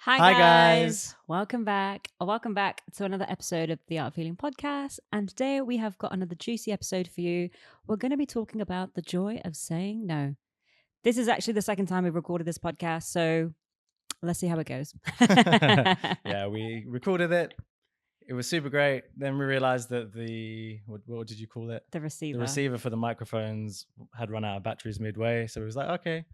Hi Hi guys, guys. welcome back. Welcome back to another episode of the Art of Feeling podcast. And today we have got another juicy episode for you. We're going to be talking about the joy of saying no. This is actually the second time we've recorded this podcast, so let's see how it goes. Yeah, we recorded it. It was super great. Then we realized that what did you call it? The The receiver. receiver for the microphones had run out of batteries midway. So it was like, okay,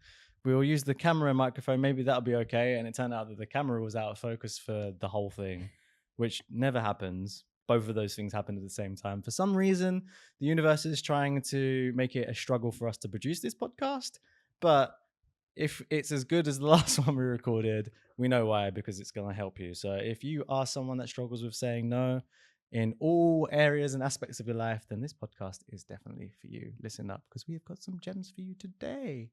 we will use the camera and microphone. Maybe that'll be okay. And it turned out that the camera was out of focus for the whole thing, which never happens. Both of those things happened at the same time. For some reason, the universe is trying to make it a struggle for us to produce this podcast. But if it's as good as the last one we recorded, we know why, because it's going to help you. So if you are someone that struggles with saying no in all areas and aspects of your life, then this podcast is definitely for you. Listen up, because we have got some gems for you today.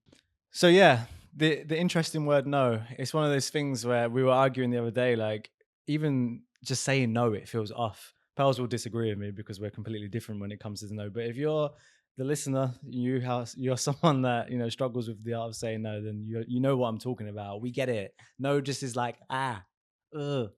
So yeah, the interesting word no, it's one of those things where we were arguing the other day, like even just saying no, it feels off. Pals will disagree with me because we're completely different when it comes to the no. But if you're the listener, you're someone that struggles with the art of saying no, then you know what I'm talking about. We get it. No just is like ugh.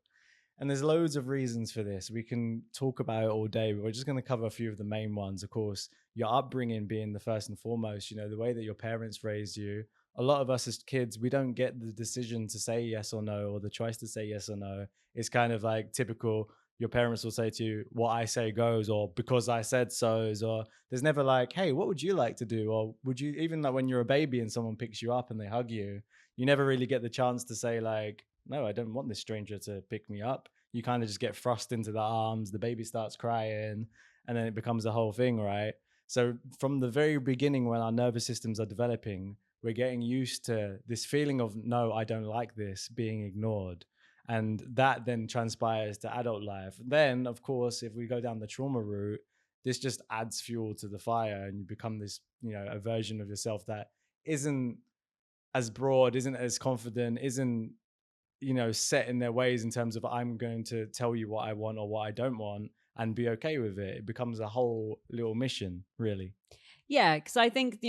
And there's loads of reasons for this. We can talk about it all day, but we're just going to cover a few of the main ones. Of course, your upbringing being the first and foremost, the way that your parents raised you. A lot of us as kids, we don't get the decision to say yes or no, or the choice to say yes or no. It's kind of like typical. Your parents will say to you, what I say goes, or because I said so, or there's never like, hey, what would you like to do? Or would you, even like when you're a baby and someone picks you up and they hug you, you never really get the chance to say like, no, I don't want this stranger to pick me up. You kind of just get thrust into the arms, the baby starts crying, and then it becomes a whole thing, right? So from the very beginning, when our nervous systems are developing, we're getting used to this feeling of, no, I don't like this, being ignored. And that then transpires to adult life. Then, of course, if we go down the trauma route, this just adds fuel to the fire, and you become this, a version of yourself that isn't as broad, isn't as confident, isn't set in their ways in terms of, I'm going to tell you what I want or what I don't want and be okay with it. It becomes a whole little mission, really. Yeah, because I think,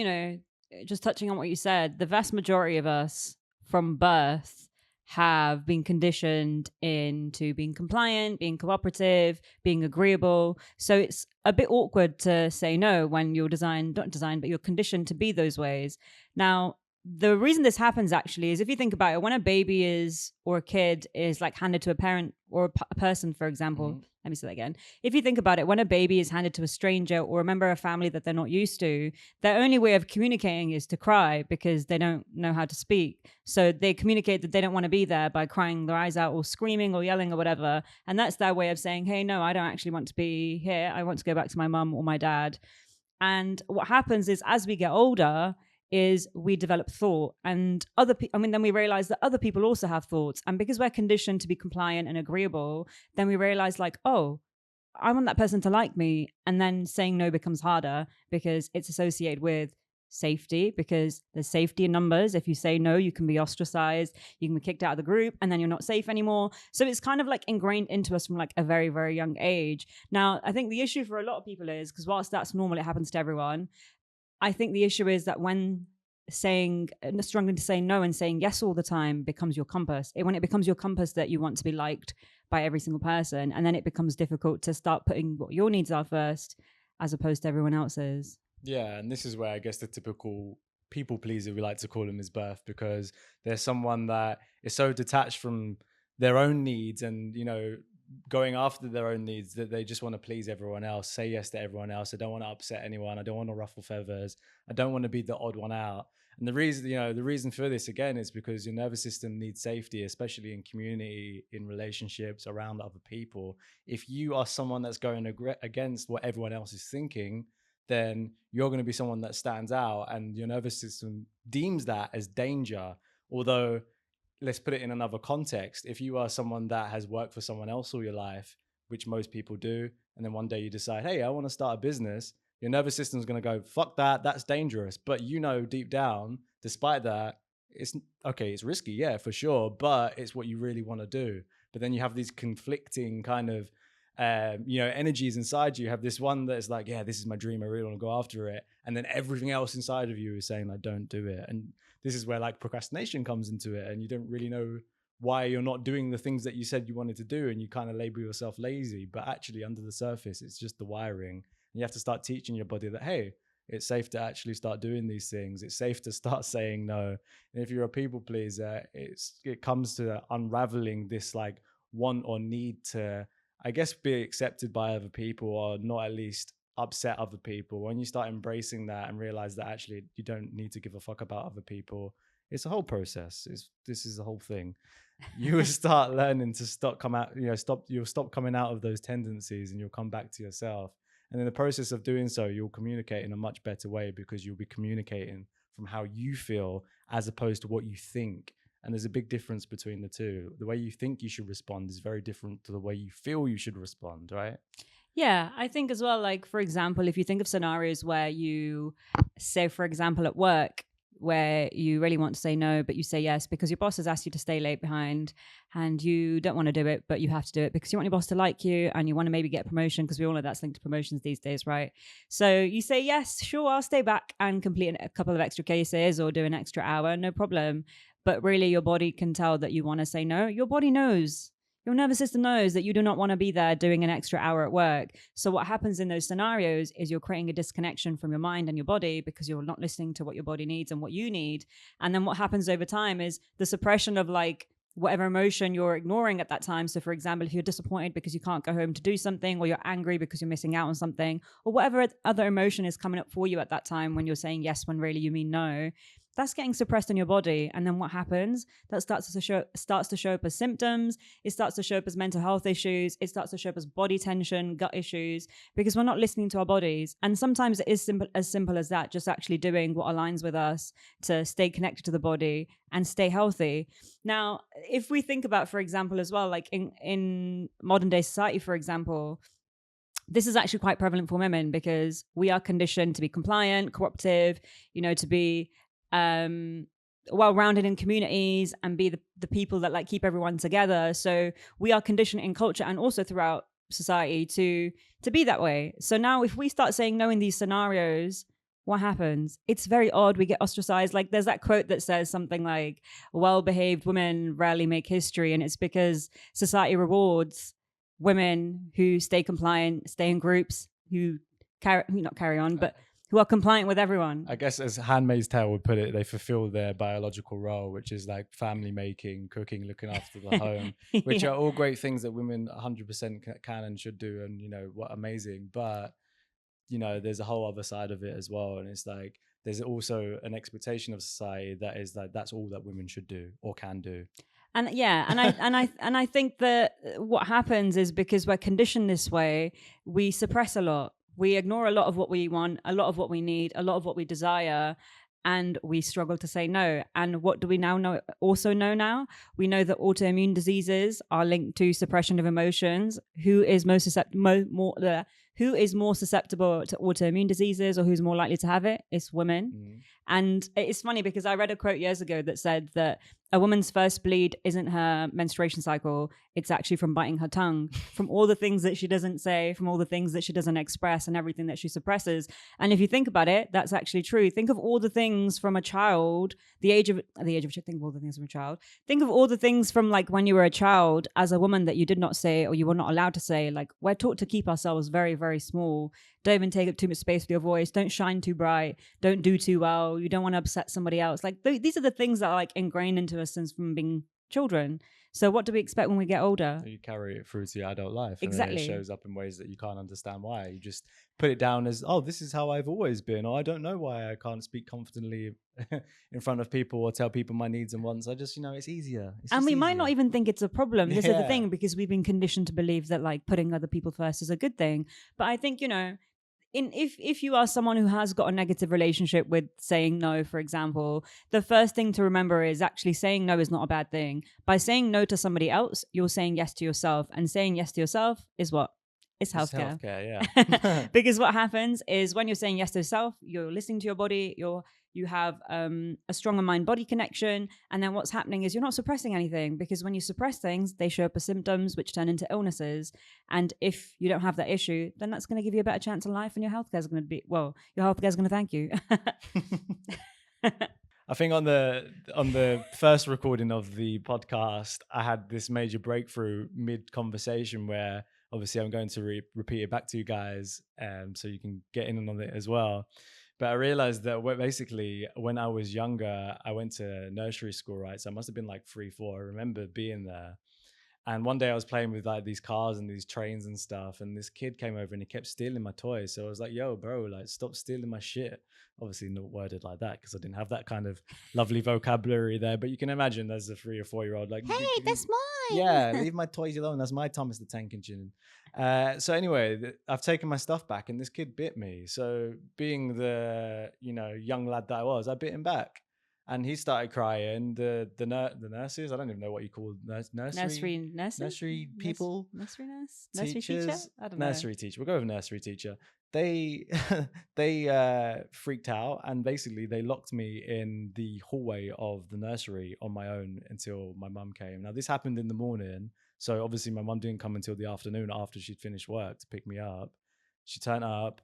just touching on what you said, the vast majority of us from birth have been conditioned into being compliant, being cooperative, being agreeable. So it's a bit awkward to say no when you're designed, not designed, but you're conditioned to be those ways. Now, the reason this happens actually is if you think about it, when a baby is or a kid is like handed to a parent or a person, for example, Mm-hmm. let me say that again. If you think about it, when a baby is handed to a stranger or a member of a family that they're not used to, their only way of communicating is to cry because they don't know how to speak. So they communicate that they don't want to be there by crying their eyes out or screaming or yelling or whatever. And that's their way of saying, hey, no, I don't actually want to be here. I want to go back to my mum or my dad. And what happens is as we get older, is we develop thought and then we realize that other people also have thoughts. And because we're conditioned to be compliant and agreeable, then we realize like, oh, I want that person to like me. And then saying no becomes harder because it's associated with safety, because there's safety in numbers. If you say no, you can be ostracized, you can be kicked out of the group, and then you're not safe anymore. So it's kind of like ingrained into us from like a very, very young age. Now, I think the issue for a lot of people is, because whilst that's normal, it happens to everyone. I think the issue is that when struggling to say no and saying yes all the time becomes your compass. When it becomes your compass that you want to be liked by every single person, and then it becomes difficult to start putting what your needs are first as opposed to everyone else's. Yeah, and this is where I guess the typical people pleaser, we like to call them, is birth, because there's someone that is so detached from their own needs and, going after their own needs that they just want to please everyone else, say yes to everyone else. I don't want to upset anyone. I don't want to ruffle feathers. I don't want to be the odd one out. And the reason for this again is because your nervous system needs safety, especially in community, in relationships, around other people. If you are someone that's going against what everyone else is thinking, then you're going to be someone that stands out, and your nervous system deems that as danger. Although, let's put it in another context. If you are someone that has worked for someone else all your life, which most people do, and then one day you decide, hey, I want to start a business, your nervous system is going to go, fuck that, that's dangerous. But deep down, despite that, it's okay, it's risky, yeah, for sure, but it's what you really want to do. But then you have these conflicting kind of energies inside you. You have this one that is like, yeah, this is my dream, I really want to go after it. And then everything else inside of you is saying, like, don't do it. And this is where like procrastination comes into it, and you don't really know why you're not doing the things that you said you wanted to do, and you kind of label yourself lazy, but actually under the surface it's just the wiring. And you have to start teaching your body that, hey, it's safe to actually start doing these things. It's safe to start saying no. And if you're a people pleaser, it comes to unraveling this like want or need to, I guess, be accepted by other people, or not at least upset other people. When you start embracing that and realize that actually you don't need to give a fuck about other people, it's a whole process. This is the whole thing. You will start learning to you'll stop coming out of those tendencies, and you'll come back to yourself. And in the process of doing so, you'll communicate in a much better way, because you'll be communicating from how you feel as opposed to what you think. And there's a big difference between the two. The way you think you should respond is very different to the way you feel you should respond, right? Yeah, I think as well, like, for example, if you think of scenarios where you say, for example, at work, where you really want to say no, but you say yes because your boss has asked you to stay late behind, and you don't want to do it, but you have to do it because you want your boss to like you, and you want to maybe get a promotion, because we all know that's linked to promotions these days, right? So you say, yes, sure, I'll stay back and complete a couple of extra cases or do an extra hour, no problem. But really your body can tell that you want to say no. Your body knows. Your nervous system knows that you do not want to be there doing an extra hour at work. So what happens in those scenarios is you're creating a disconnection from your mind and your body, because you're not listening to what your body needs and what you need. And then what happens over time is the suppression of like whatever emotion you're ignoring at that time. So for example, if you're disappointed because you can't go home to do something, or you're angry because you're missing out on something, or whatever other emotion is coming up for you at that time when you're saying yes when really you mean no, that's getting suppressed in your body. And then what happens? That starts to show up as symptoms. It starts to show up as mental health issues. It starts to show up as body tension, gut issues, because we're not listening to our bodies. And sometimes it is simple as that, just actually doing what aligns with us to stay connected to the body and stay healthy. Now, if we think about, for example, as well, like in modern day society, for example, this is actually quite prevalent for women, because we are conditioned to be compliant, cooperative, to be well-rounded in communities and be the people that like keep everyone together. So we are conditioned in culture and also throughout society to be that way. So now if we start saying no in these scenarios, what happens? It's very odd. We get ostracized. Like there's that quote that says something like, well-behaved women rarely make history. And it's because society rewards women who stay compliant, stay in groups, who not carry on, but who are compliant with everyone. I guess, as Handmaid's Tale would put it, they fulfill their biological role, which is like family making, cooking, looking after the home, which are all great things that women 100% can and should do. And, what amazing. But, there's a whole other side of it as well. And it's like, there's also an expectation of society that is like, that's all that women should do or can do. And I think that what happens is, because we're conditioned this way, we suppress a lot. We ignore a lot of what we want, a lot of what we need, a lot of what we desire, and we struggle to say no. And what do we now know? Also know now? We know that autoimmune diseases are linked to suppression of emotions. Who is more susceptible to autoimmune diseases, or who's more likely to have it? It's women. Mm. And it's funny, because I read a quote years ago that said that a woman's first bleed isn't her menstruation cycle. It's actually from biting her tongue, from all the things that she doesn't say, from all the things that she doesn't express, and everything that she suppresses. And if you think about it, that's actually true. Think of all the things from a child, think of all the things from a child. Think of all the things from like when you were a child as a woman that you did not say, or you were not allowed to say. Like, we're taught to keep ourselves very, very small. Don't even take up too much space with your voice. Don't shine too bright. Don't do too well. You don't want to upset somebody else. Like these are the things that are like ingrained into us since from being children. So what do we expect when we get older? You carry it through to your adult life. Exactly. And it shows up in ways that you can't understand why. You just put it down as, oh, this is how I've always been. Or I don't know why I can't speak confidently in front of people or tell people my needs and wants. I just, it's easier. And we might not even think it's a problem. This is the thing, because we've been conditioned to believe that like putting other people first is a good thing. But I think, if you are someone who has got a negative relationship with saying no, for example, the first thing to remember is actually saying no is not a bad thing. By saying no to somebody else, you're saying yes to yourself. And saying yes to yourself is what? It's healthcare. It's healthcare, yeah. Because what happens is when you're saying yes to yourself, you're listening to your body, you have a stronger mind-body connection. And then what's happening is you're not suppressing anything, because when you suppress things, they show up as symptoms, which turn into illnesses. And if you don't have that issue, then that's going to give you a better chance in life, and your healthcare is going to thank you. I think on the first recording of the podcast, I had this major breakthrough mid conversation where obviously I'm going to repeat it back to you guys, so you can get in on it as well. But I realized that basically when I was younger, I went to nursery school, right? So I must have been like 3, 4. I remember being there. And one day I was playing with like these cars and these trains and stuff. And this kid came over and he kept stealing my toys. So I was like, yo, bro, like stop stealing my shit. Obviously not worded like that because I didn't have that kind of lovely vocabulary there. But you can imagine as a 3 or 4-year-old, like, Hey, that's mine. yeah, leave my toys alone. That's my Thomas the Tank Engine. So anyway, I've taken my stuff back and this kid bit me. So being the, young lad that I was, I bit him back. And he started crying. The nurses, I don't even know what you call nursery people, nursery nurse, nursery teachers, teacher. I don't know. Nursery teacher. We'll go with nursery teacher. They freaked out and basically they locked me in the hallway of the nursery on my own until my mum came. Now this happened in the morning, so obviously my mum didn't come until the afternoon after she'd finished work to pick me up. She turned up.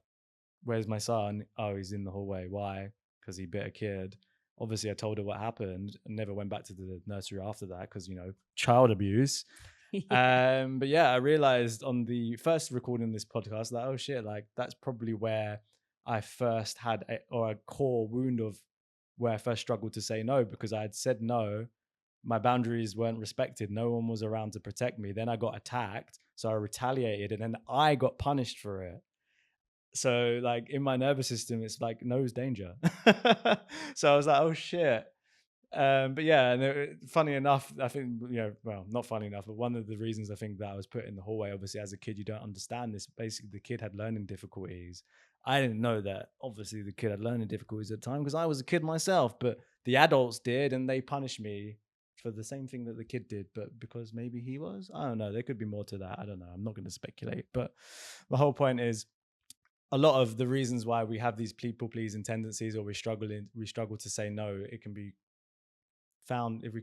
Where's my son? Oh, he's in the hallway. Why? Because he bit a kid. Obviously, I told her what happened and never went back to the nursery after that because, child abuse. Yeah. But yeah, I realized on the first recording of this podcast that, oh shit, like that's probably where I first had a core wound of where I first struggled to say no because I had said no. My boundaries weren't respected. No one was around to protect me. Then I got attacked. So I retaliated and then I got punished for it. So like in my nervous system, it's like nose danger. So I was like, oh shit. But yeah, and funny enough, I think, well, not funny enough, but one of the reasons I think that I was put in the hallway, obviously as a kid, you don't understand this. Basically, the kid had learning difficulties. I didn't know that obviously the kid had learning difficulties at the time because I was a kid myself, but the adults did, and they punished me for the same thing that the kid did, but because maybe he was, I don't know, there could be more to that. I don't know. I'm not going to speculate, but the whole point is, a lot of the reasons why we have these people pleasing tendencies or we struggle to say no, it can be found if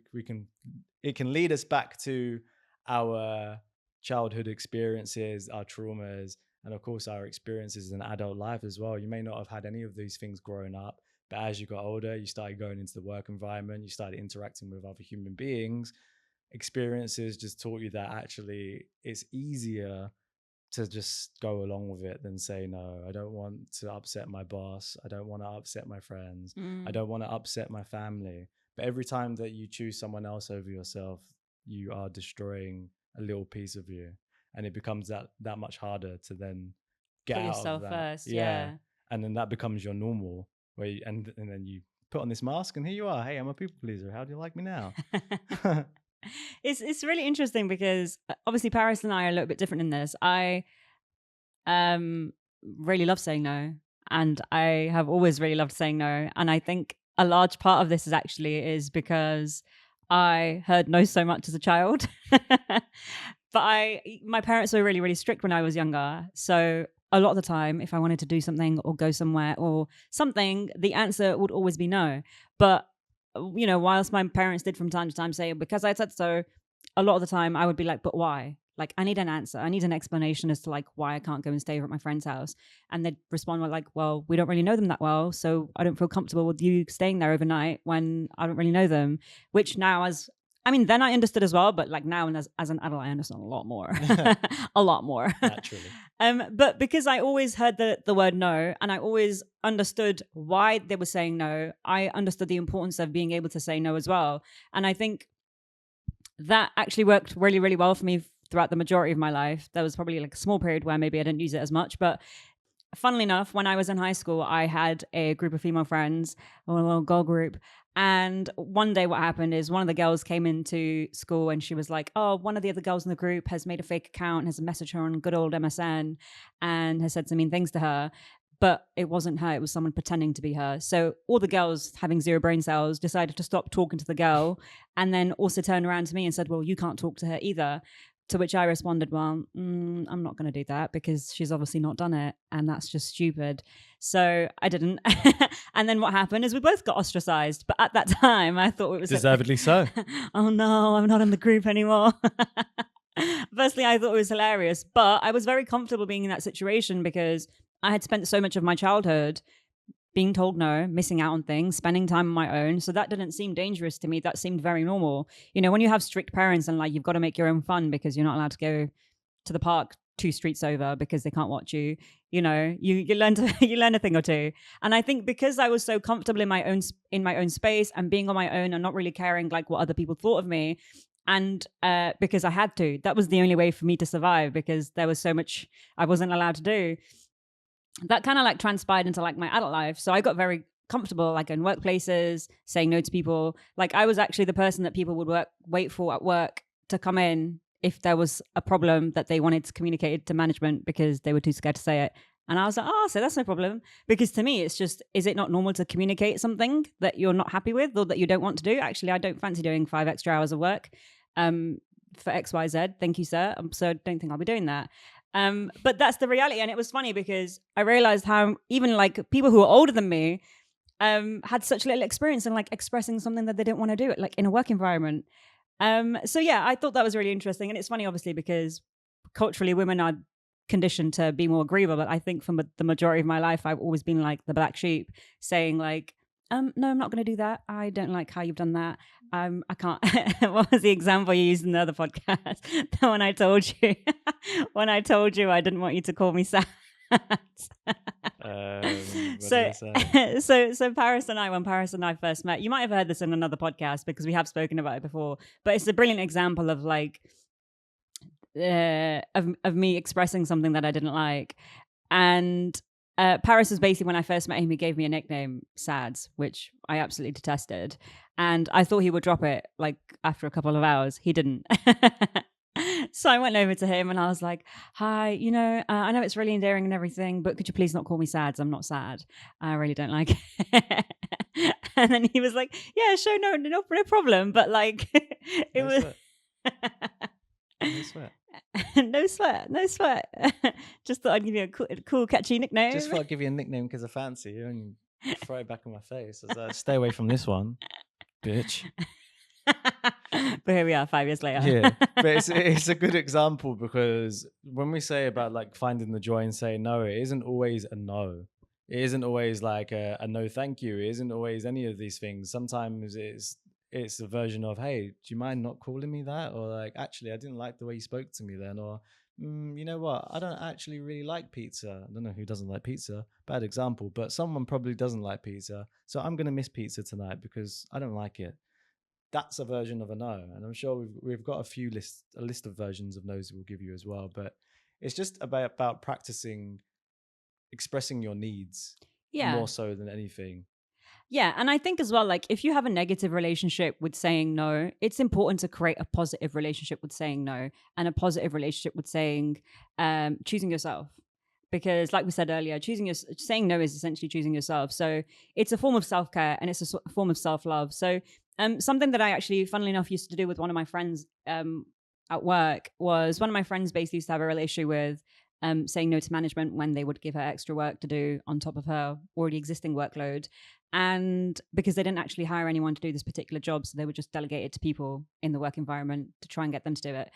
it can lead us back to our childhood experiences, our traumas, and of course our experiences in adult life as well. You may not have had any of these things growing up, but as you got older, you started going into the work environment, you started interacting with other human beings. Experiences just taught you that actually it's easier to just go along with it than say no. I don't want to upset my boss. I don't want to upset my friends. I don't want to upset my family. But every time that you choose someone else over yourself, you are destroying a little piece of you, and it becomes that much harder to then get Put out yourself of that. first. Yeah. And then that becomes your normal way, and then you put on this mask, and here you are. Hey, I'm a people pleaser. How do you like me now? It's really interesting because obviously Paris and I are a little bit different in this. I really love saying no, and I have always really loved saying no. And I think a large part of this is because I heard no so much as a child. But my parents were really, really strict when I was younger. So a lot of the time, if I wanted to do something or go somewhere or something, the answer would always be no. But whilst my parents did from time to time say, because I said so, a lot of the time I would be like, but why? Like, I need an answer. I need an explanation as to like why I can't go and stay over at my friend's house. And they'd respond with like, well, we don't really know them that well, so I don't feel comfortable with you staying there overnight when I don't really know them. Which now then I understood as well, but like now and as an adult, I understand a lot more. A lot more. Naturally. But because I always heard the word no, and I always understood why they were saying no, I understood the importance of being able to say no as well. And I think that actually worked really, really well for me throughout the majority of my life. There was probably like a small period where maybe I didn't use it as much, but funnily enough, when I was in high school, I had a group of female friends, or a little girl group. And one day what happened is one of the girls came into school and she was like, oh, one of the other girls in the group has made a fake account and has messaged her on good old MSN and has said some mean things to her. But it wasn't her, it was someone pretending to be her. So all the girls having zero brain cells decided to stop talking to the girl and then also turned around to me and said, well, you can't talk to her either. To which I responded, well, I'm not going to do that because she's obviously not done it. And that's just stupid. So I didn't. And then what happened is we both got ostracized. But at that time, I thought it was... Deservedly so. Oh, no, I'm not in the group anymore. Firstly, I thought it was hilarious. But I was very comfortable being in that situation because I had spent so much of my childhood being told no, missing out on things, spending time on my own. So that didn't seem dangerous to me. That seemed very normal. You know, when you have strict parents and like you've got to make your own fun because you're not allowed to go to the park 2 streets over because they can't watch you, you know, you learn to you learn a thing or two. And I think because I was so comfortable in my own space and being on my own and not really caring like what other people thought of me, and because I had to, that was the only way for me to survive, because there was so much I wasn't allowed to do. That kind of like transpired into like my adult life. So I got very comfortable like in workplaces, saying no to people. Like I was actually the person that people would wait for at work to come in if there was a problem that they wanted to communicate to management because they were too scared to say it. And I was like, oh, so that's no problem. Because to me, it's just, is it not normal to communicate something that you're not happy with or that you don't want to do? Actually, I don't fancy doing 5 extra hours of work for XYZ. Thank you, sir. So I don't think I'll be doing that. But that's the reality. And it was funny because I realized how even like people who are older than me had such little experience in like expressing something that they didn't want to do, like in a work environment. So yeah, I thought that was really interesting. And it's funny, obviously, because culturally women are conditioned to be more agreeable. But I think for the majority of my life, I've always been like the black sheep, saying like, no, I'm not going to do that. I don't like how you've done that. I can't. What was the example you used in the other podcast? When I told you, I didn't want you to call me sad. So Paris and I, when Paris and I first met, you might have heard this in another podcast because we have spoken about it before, but it's a brilliant example of like of me expressing something that I didn't like. And Paris was basically, when I first met him, he gave me a nickname, Sads, which I absolutely detested. And I thought he would drop it like after a couple of hours. He didn't. So I went over to him and I was like, hi, you know, I know it's really endearing and everything, but could you please not call me Sads? I'm not sad. I really don't like it. And then he was like, yeah, sure, no problem. But like, it was... No sweat. No sweat. Just thought I'd give you a cool catchy nickname. Just thought I'd give you a nickname because I fancy you and you throw it back in my face. I was like, stay away from this one, bitch. But here we are 5 years later. Yeah, but it's a good example because when we say about like finding the joy in saying no, it isn't always a no. It isn't always like a no thank you. It isn't always any of these things. Sometimes it's a version of, hey, do you mind not calling me that? Or like, actually, I didn't like the way you spoke to me then. Or, you know what? I don't actually really like pizza. I don't know who doesn't like pizza. Bad example, but someone probably doesn't like pizza. So I'm going to miss pizza tonight because I don't like it. That's a version of a no. And I'm sure we've got a list of versions of no's we'll give you as well. But it's just about practicing expressing your needs more so than anything. Yeah. And I think as well, like if you have a negative relationship with saying no, it's important to create a positive relationship with saying no and a positive relationship with saying, choosing yourself. Because like we said earlier, saying no is essentially choosing yourself. So it's a form of self-care and it's a form of self-love. So something that I actually, funnily enough, used to do with one of my friends at work was one of my friends basically used to have a real issue with saying no to management when they would give her extra work to do on top of her already existing workload. And because they didn't actually hire anyone to do this particular job, so they would just delegate it to people in the work environment to try and get them to do it.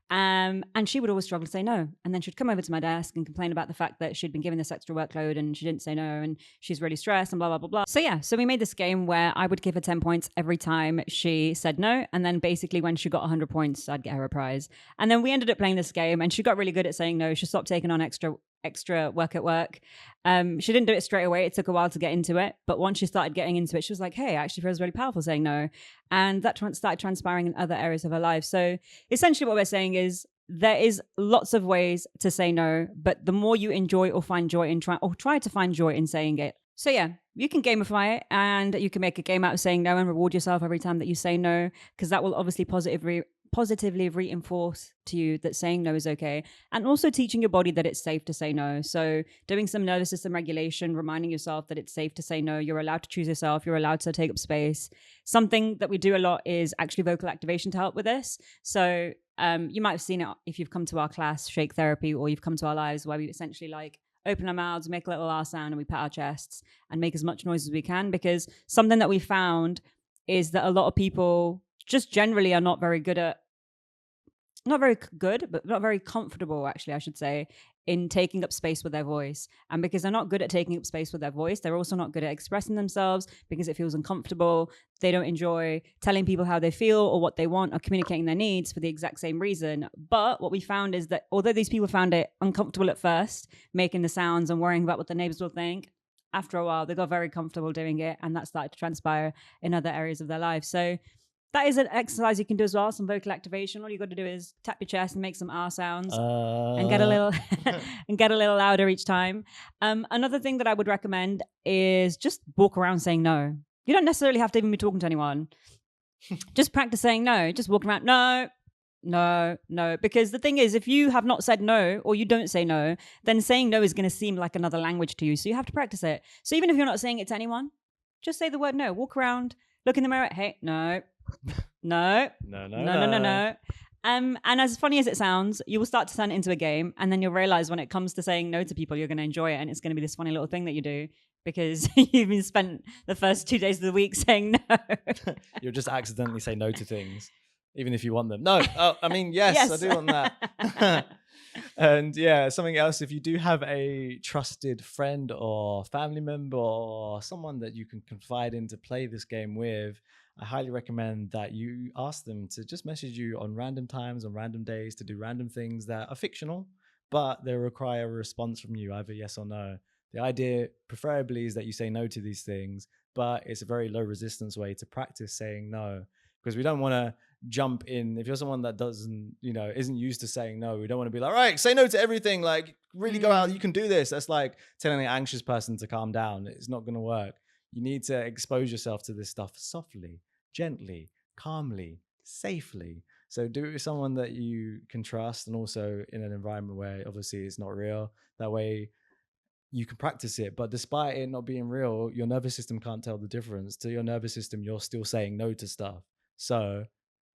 And she would always struggle to say no. And then she'd come over to my desk and complain about the fact that she'd been given this extra workload and she didn't say no and she's really stressed and blah, blah, blah, blah. So yeah, so we made this game where I would give her 10 points every time she said no. And then basically when she got 100 points, I'd get her a prize. And then we ended up playing this game and she got really good at saying no. She stopped taking on extra work at work. She didn't do it straight away. It took a while to get into it. But once she started getting into it, she was like, hey, I actually feels really powerful saying no. And that started transpiring in other areas of her life. So essentially what we're saying is there is lots of ways to say no, but the more you enjoy or find joy in try to find joy in saying it. So yeah, you can gamify it and you can make a game out of saying no and reward yourself every time that you say no, because that will obviously positively reinforce to you that saying no is okay, and also teaching your body that it's safe to say no. So doing some nervous system regulation, reminding yourself that it's safe to say no. You're allowed to choose yourself. You're allowed to take up space. Something that we do a lot is actually vocal activation to help with this. So you might have seen it if you've come to our class, Shake Therapy, or you've come to our lives where we essentially like open our mouths, make a little R sound, and we pat our chests and make as much noise as we can, because something that we found is that a lot of people just generally are not very comfortable, actually, I should say, in taking up space with their voice. And because they're not good at taking up space with their voice, they're also not good at expressing themselves because it feels uncomfortable. They don't enjoy telling people how they feel or what they want or communicating their needs for the exact same reason. But what we found is that although these people found it uncomfortable at first, making the sounds and worrying about what the neighbors will think, after a while, they got very comfortable doing it, and that started to transpire in other areas of their life. So that is an exercise you can do as well, some vocal activation. All you got to do is tap your chest and make some R sounds and get a little and get a little louder each time. Another thing that I would recommend is just walk around saying no. You don't necessarily have to even be talking to anyone. Just practice saying no. Just walk around, no, no, no. Because the thing is, if you have not said no or you don't say no, then saying no is going to seem like another language to you. So you have to practice it. So even if you're not saying it to anyone, just say the word no. Walk around, look in the mirror. Hey, no, no, No. no. And as funny as it sounds, you will start to turn it into a game, and then you'll realize when it comes to saying no to people, you're going to enjoy it, and it's going to be this funny little thing that you do because you've been spent the first 2 days of the week saying no. You'll just accidentally say no to things, even if you want them. No, I mean, yes, I do want that. And yeah, something else, if you do have a trusted friend or family member or someone that you can confide in to play this game with, I highly recommend that you ask them to just message you on random times, on random days, to do random things that are fictional, but they require a response from you, either yes or no. The idea, preferably, is that you say no to these things, but it's a very low resistance way to practice saying no, because we don't want to jump in. If you're someone that doesn't, isn't used to saying no, we don't want to be like, all right, say no to everything. Like, really go out. You can do this. That's like telling an anxious person to calm down. It's not going to work. You need to expose yourself to this stuff softly, gently, calmly, safely. So do it with someone that you can trust, and also in an environment where obviously it's not real. That way you can practice it. But despite it not being real, your nervous system can't tell the difference. To your nervous system, you're still saying no to stuff. So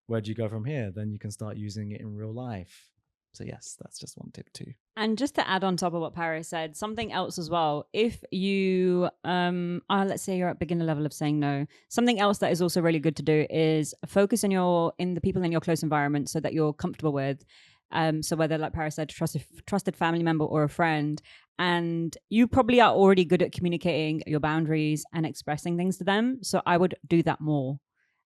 where do you go from here? Then you can start using it in real life. So yes, that's just one tip too. And just to add on top of what Paris said, something else as well. If you, let's say you're at beginner level of saying no, something else that is also really good to do is focus in the people in your close environment so that you're comfortable with. So whether, like Paris said, trusted family member or a friend, and you probably are already good at communicating your boundaries and expressing things to them. So I would do that more.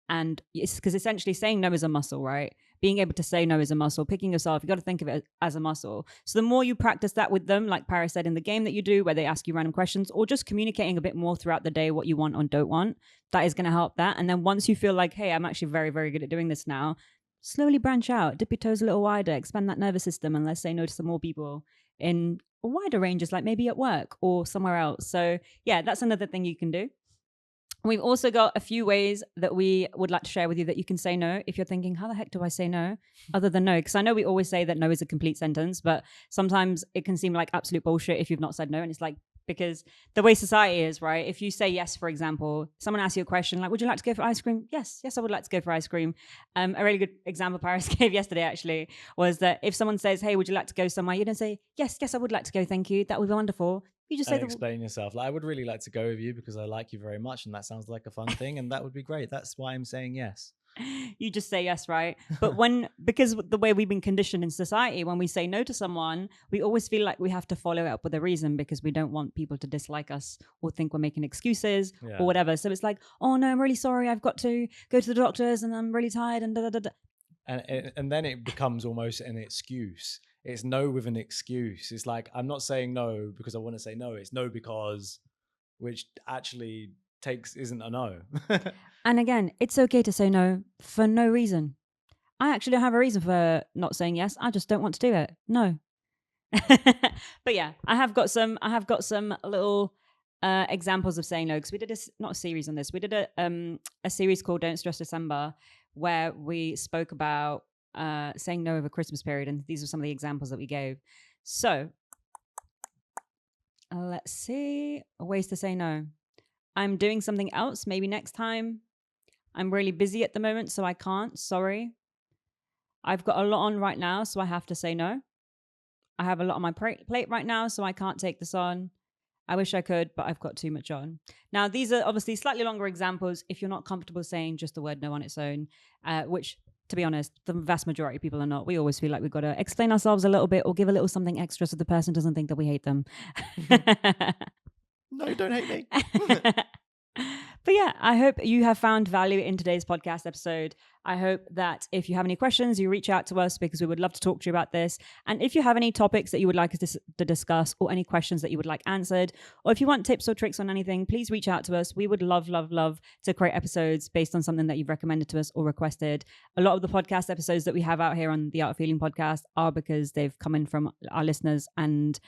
And it's because essentially saying no is a muscle, right? Being able to say no is a muscle. Picking yourself, you got to think of it as a muscle. So the more you practice that with them, like Paris said, in the game that you do where they ask you random questions, or just communicating a bit more throughout the day what you want or don't want, that is going to help that. And then once you feel like, hey, I'm actually very, very good at doing this now, slowly branch out, dip your toes a little wider, expand that nervous system, and let's say no to some more people in wider ranges, like maybe at work or somewhere else. So yeah, that's another thing you can do. We've also got a few ways that we would like to share with you that you can say no if you're thinking, how the heck do I say no other than no? Because I know we always say that no is a complete sentence, but sometimes it can seem like absolute bullshit if you've not said no. And it's like, because the way society is, right? If you say yes, for example, someone asks you a question like, would you like to go for ice cream? Yes, I would like to go for ice cream. A really good example Paris gave yesterday actually was that if someone says, hey, would you like to go somewhere? You don't say, yes, I would like to go, thank you. That would be wonderful. You just say explain yourself. Like, I would really like to go with you because I like you very much, and that sounds like a fun thing, and that would be great. That's why I'm saying yes. You just say yes, right? But because the way we've been conditioned in society, when we say no to someone, we always feel like we have to follow it up with a reason because we don't want people to dislike us or think we're making excuses or whatever. So it's like, oh no, I'm really sorry, I've got to go to the doctors and I'm really tired and da da da. And then it becomes almost an excuse. It's no with an excuse. It's like, I'm not saying no because I want to say no. It's no because, which actually isn't a no. And again, it's okay to say no for no reason. I actually don't have a reason for not saying yes. I just don't want to do it. No. But yeah, I have got some little examples of saying no, because we did not a series on this. We did a series called Don't Stress December, where we spoke about saying no over Christmas period, and these are some of the examples that we gave. So let's see ways to say no. I'm doing something else, maybe next time. I'm really busy at the moment, so I can't. Sorry. I've got a lot on right now, so I have to say no. I have a lot on my plate right now, so I can't take this on. I wish I could, but I've got too much on. Now, these are obviously slightly longer examples if you're not comfortable saying just the word no on its own, which to be honest, the vast majority of people are not. We always feel like we've got to explain ourselves a little bit or give a little something extra so the person doesn't think that we hate them. No, don't hate me. But yeah, I hope you have found value in today's podcast episode. I hope that if you have any questions, you reach out to us because we would love to talk to you about this. And if you have any topics that you would like us to discuss or any questions that you would like answered, or if you want tips or tricks on anything, please reach out to us. We would love to create episodes based on something that you've recommended to us or requested. A lot of the podcast episodes that we have out here on the Art of Healing podcast are because they've come in from our listeners and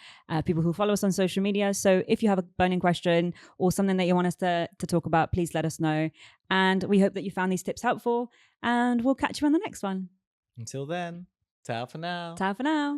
people who follow us on social media. So if you have a burning question or something that you want us to talk about, please let us know. And we hope that you found these tips helpful, and we'll catch you on the next one. Until then, ta for now. Ta for now.